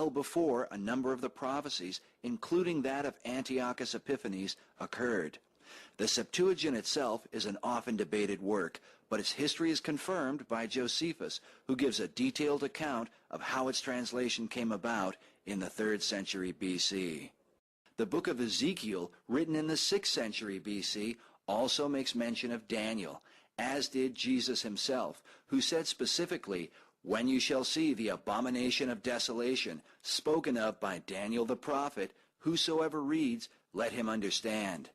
well before a number of the prophecies, including that of Antiochus Epiphanes, occurred. The Septuagint itself is an often debated work, but its history is confirmed by Josephus, who gives a detailed account of how its translation came about in the 3rd century B.C. The book of Ezekiel, written in the 6th century B.C., also makes mention of Daniel, as did Jesus himself, who said specifically, "When you shall see the abomination of desolation, spoken of by Daniel the prophet, whosoever reads, let him understand."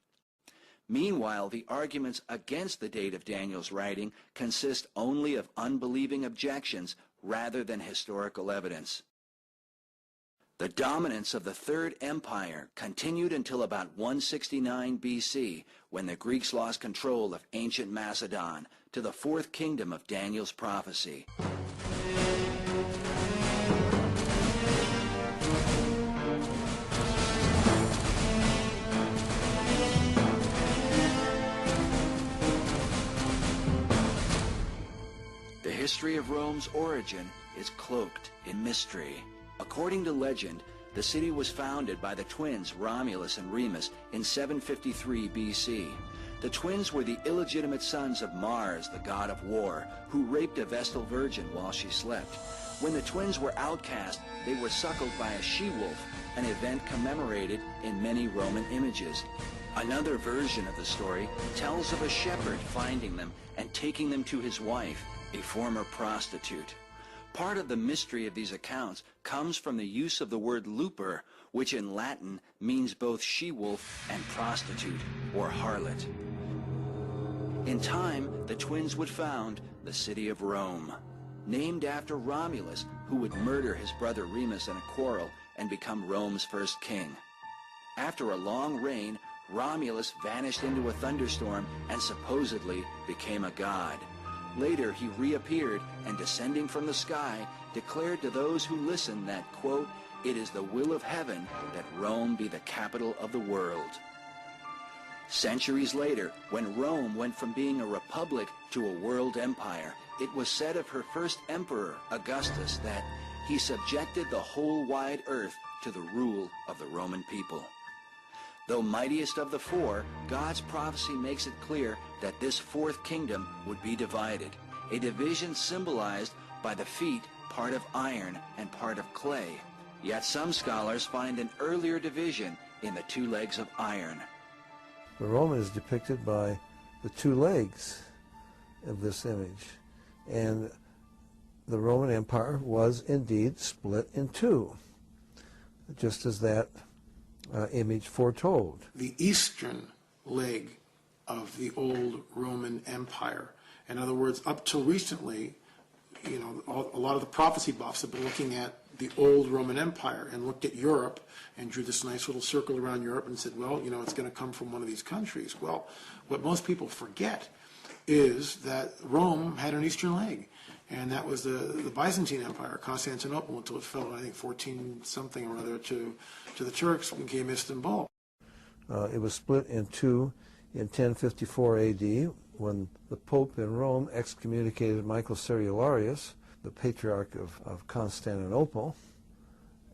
Meanwhile, the arguments against the date of Daniel's writing consist only of unbelieving objections rather than historical evidence. The dominance of the Third Empire continued until about 169 B.C., when the Greeks lost control of ancient Macedon to the fourth kingdom of Daniel's prophecy. The history of Rome's origin is cloaked in mystery. According to legend, the city was founded by the twins Romulus and Remus in 753 BC. The twins were the illegitimate sons of Mars, the god of war, who raped a Vestal virgin while she slept. When the twins were outcast, they were suckled by a she-wolf, an event commemorated in many Roman images. Another version of the story tells of a shepherd finding them and taking them to his wife, a former prostitute. Part of the mystery of these accounts comes from the use of the word luper, which in Latin means both she-wolf and prostitute, or harlot. In time, the twins would found the city of Rome, named after Romulus, who would murder his brother Remus in a quarrel and become Rome's first king. After a long reign, Romulus vanished into a thunderstorm and supposedly became a god. Later, he reappeared and, descending from the sky, declared to those who listened that, quote, "It is the will of heaven that Rome be the capital of the world." Centuries later, when Rome went from being a republic to a world empire, it was said of her first emperor, Augustus, that he subjected the whole wide earth to the rule of the Roman people. Though mightiest of the four, God's prophecy makes it clear that this fourth kingdom would be divided, a division symbolized by the feet, part of iron and part of clay. Yet some scholars find an earlier division in the two legs of iron. The Roman is depicted by the two legs of this image, and the Roman Empire was indeed split in two, just as that image foretold. The eastern leg of the old Roman Empire. In other words, up till recently, a lot of the prophecy buffs have been looking at the old Roman Empire and looked at Europe and drew this nice little circle around Europe and said, well, it's going to come from one of these countries. Well, what most people forget is that Rome had an eastern leg, and that was the Byzantine Empire, Constantinople, until it fell, I think, 14-something or other to the Turks, became Istanbul. It was split in two in 1054 AD when the Pope in Rome excommunicated Michael Cerularius, the Patriarch of Constantinople,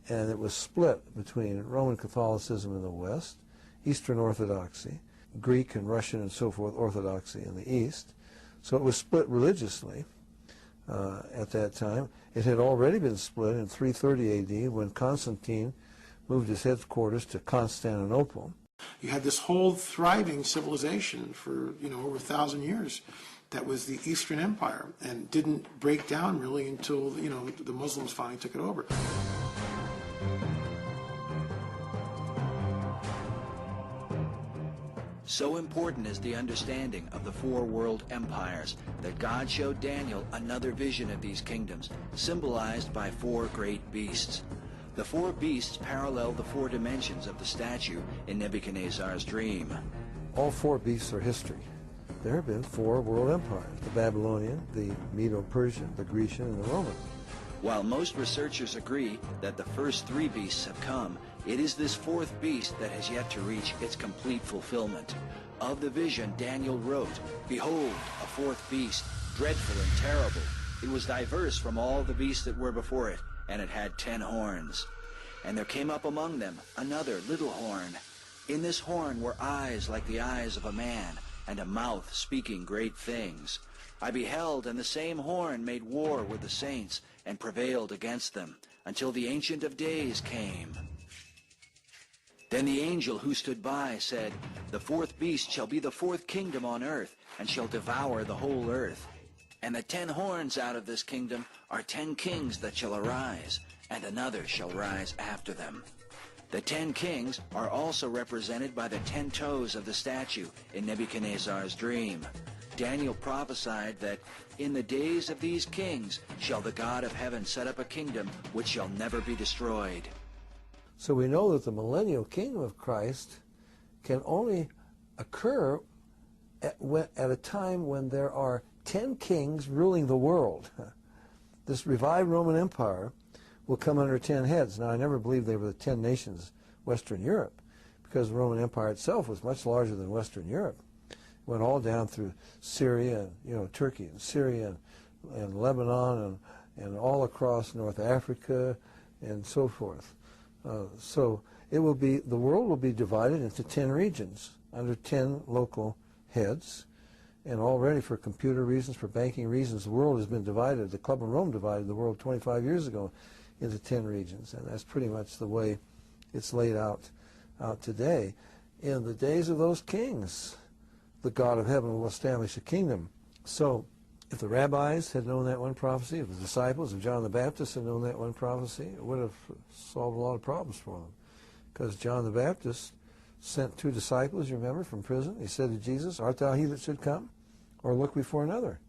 and it was split between Roman Catholicism in the West, Eastern Orthodoxy, Greek and Russian and so forth Orthodoxy in the East. So it was split religiously at that time. It had already been split in 330 AD when Constantine moved his headquarters to Constantinople. You had this whole thriving civilization for over 1,000 years that was the Eastern Empire, and didn't break down really until the Muslims finally took it over. So important is the understanding of the four world empires that God showed Daniel another vision of these kingdoms, symbolized by four great beasts. The four beasts parallel the four dimensions of the statue in Nebuchadnezzar's dream. All four beasts are history. There have been four world empires: the Babylonian, the Medo-Persian, the Grecian, and the Roman. While most researchers agree that the first three beasts have come, it is this fourth beast that has yet to reach its complete fulfillment. Of the vision Daniel wrote, "Behold, a fourth beast, dreadful and terrible. It was diverse from all the beasts that were before it, and it had 10 horns. And there came up among them another little horn. In this horn were eyes like the eyes of a man, and a mouth speaking great things. I beheld, and the same horn made war with the saints, and prevailed against them, until the Ancient of Days came. Then the angel who stood by said, The fourth beast shall be the fourth kingdom on earth, and shall devour the whole earth. And the 10 horns out of this kingdom are 10 kings that shall arise, and another shall rise after them. The 10 kings are also represented by the 10 toes of the statue in Nebuchadnezzar's dream. Daniel prophesied that in the days of these kings shall the God of heaven set up a kingdom which shall never be destroyed. So we know that the millennial kingdom of Christ can only occur at a time when there are 10 kings ruling the world. This revived Roman Empire will come under 10 heads. Now, I never believed they were the 10 nations, Western Europe, because the Roman Empire itself was much larger than Western Europe. It went all down through Syria, Turkey and Syria and Lebanon and all across North Africa and so forth. So the world will be divided into 10 regions under 10 local heads. And already for computer reasons, for banking reasons, the world has been divided. The Club of Rome divided the world 25 years ago into 10 regions, and that's pretty much the way it's laid out today. In the days of those kings, the God of heaven will establish a kingdom. So if the rabbis had known that one prophecy, if the disciples of John the Baptist had known that one prophecy, it would have solved a lot of problems for them. Because John the Baptist sent 2 disciples, you remember, from prison. He said to Jesus, Art thou he that should come, or look we for another?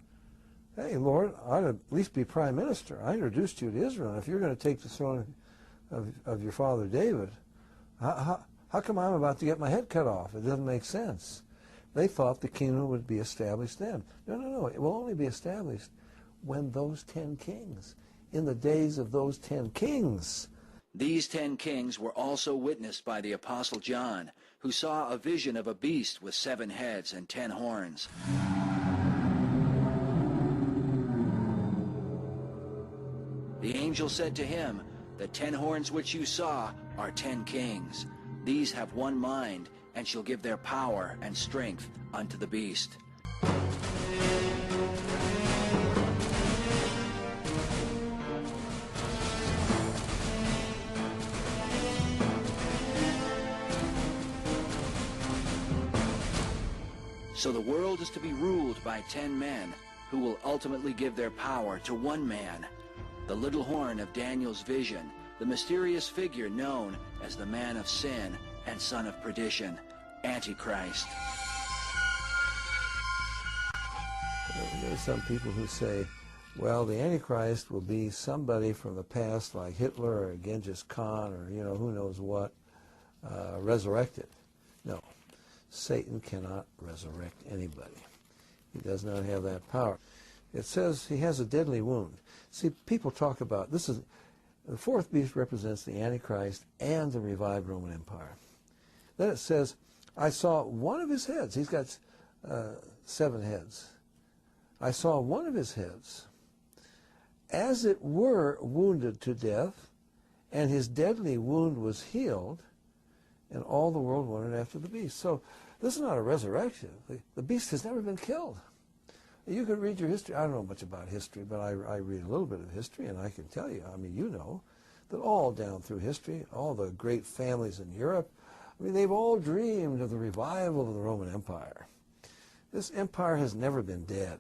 Hey, Lord, I ought to at least be prime minister. I introduced you to Israel, and if you're going to take the throne of your father David, how come I'm about to get my head cut off? It doesn't make sense. They thought the kingdom would be established then. No. It will only be established when those 10 kings, in the days of those 10 kings. These 10 kings were also witnessed by the Apostle John, who saw a vision of a beast with 7 heads and 10 horns. The angel said to him, The 10 horns which you saw are 10 kings. These have one mind, and shall give their power and strength unto the beast. So the world is to be ruled by 10 men, who will ultimately give their power to one man, the little horn of Daniel's vision, the mysterious figure known as the man of sin and son of perdition, Antichrist. There are some people who say, well, the Antichrist will be somebody from the past like Hitler or Genghis Khan or, who knows what, resurrected. No, Satan cannot resurrect anybody. He does not have that power. It says he has a deadly wound. See, people talk about, the 4th beast represents the Antichrist and the revived Roman Empire. Then it says, I saw one of his heads. He's got 7 heads. I saw one of his heads, as it were, wounded to death, and his deadly wound was healed, and all the world wondered after the beast. So this is not a resurrection. The beast has never been killed. You could read your history. I don't know much about history, but I read a little bit of history, and I can tell you, that all down through history, all the great families in Europe, they've all dreamed of the revival of the Roman Empire. This empire has never been dead.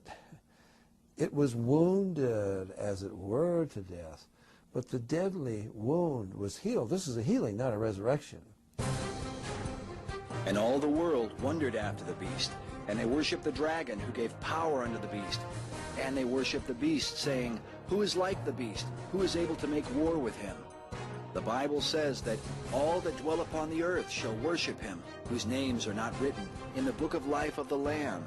It was wounded, as it were, to death, but the deadly wound was healed. This is a healing, not a resurrection. And all the world wondered after the beast, and they worshipped the dragon who gave power unto the beast. And they worshipped the beast, saying, Who is like the beast? Who is able to make war with him? The Bible says that all that dwell upon the earth shall worship him, whose names are not written in the book of life of the Lamb.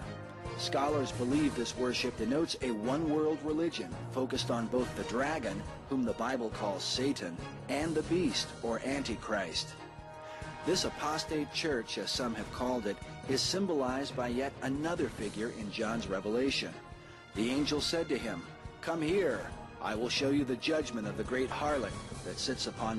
Scholars believe this worship denotes a one-world religion focused on both the dragon, whom the Bible calls Satan, and the beast, or Antichrist. This apostate church, as some have called it, is symbolized by yet another figure in John's revelation. The angel said to him, Come here, I will show you the judgment of the great harlot that sits upon